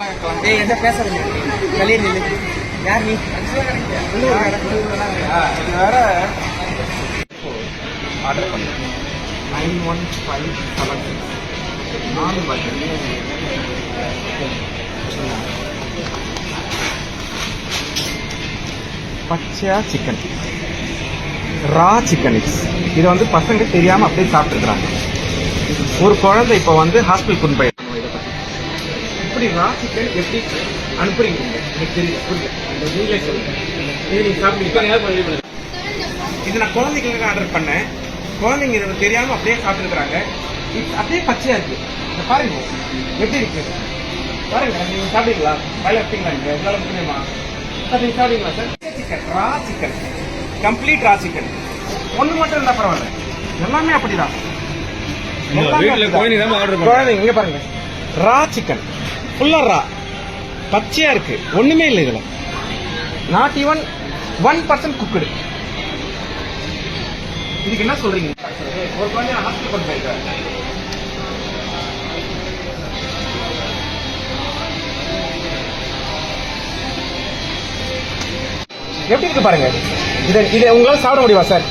என்ன பேசுறீங்க? கல்யாணம் யார் நீ? வேற ஆர்டர் பண்ணேன் 91576 4 பட்டன் பச்சையா சிக்கன், ரா சிக்கன். இது வந்து பசங்க தெரியாம அப்படியே சாப்பிட்டுருக்காங்க. ஒரு குழந்தை இப்ப வந்து ஹாஸ்பிட்டல் கொண்டு போயிருக்காங்க. இப்படி ரா சிக்கன் எப்படி அனுப்புறீங்க? எனக்கு தெரியல. நீங்களே சொல்லுங்க. இது நீங்க சாப்பிட்டு இது நான் குழந்தைகளுக்கு ஆர்டர் பண்ணேன். குழந்தைங்க இதை தெரியாம அப்படியே சாப்பிட்டுருக்காங்க. அப்படியே பச்சையா இருக்கு. பாருங்க எப்படி இருக்கு பாருங்க. நீங்க சாப்பிடுங்களா? வயல வைப்பீங்களா? நீங்க எவ்வளவு முக்கியமா நீங்க சாப்பிடுங்களா சார்? சிக்கன், ரா சிக்கன், கம்ப்ளீட் ரா சிக்கன். ஒண்ணு மட்டும் இருந்தா பரவாயில்ல, எல்லாமே அப்படிதான். குழந்தைங்க இங்க பாருங்க, ரா சிக்கன் ஃபுல்லா ரா, பச்சையா இருக்கு. ஒண்ணுமே இல்லை இதுல. Not even 1% cooked. இதுக்கு என்ன சொல்றீங்க? ஒரு குழந்தை ஹாஸ்பிட்டல் கொண்டு போயிருக்காரு. எப்படி இருக்கு பாருங்க. இதை உங்களால சாப்பிட முடியுமா சார்?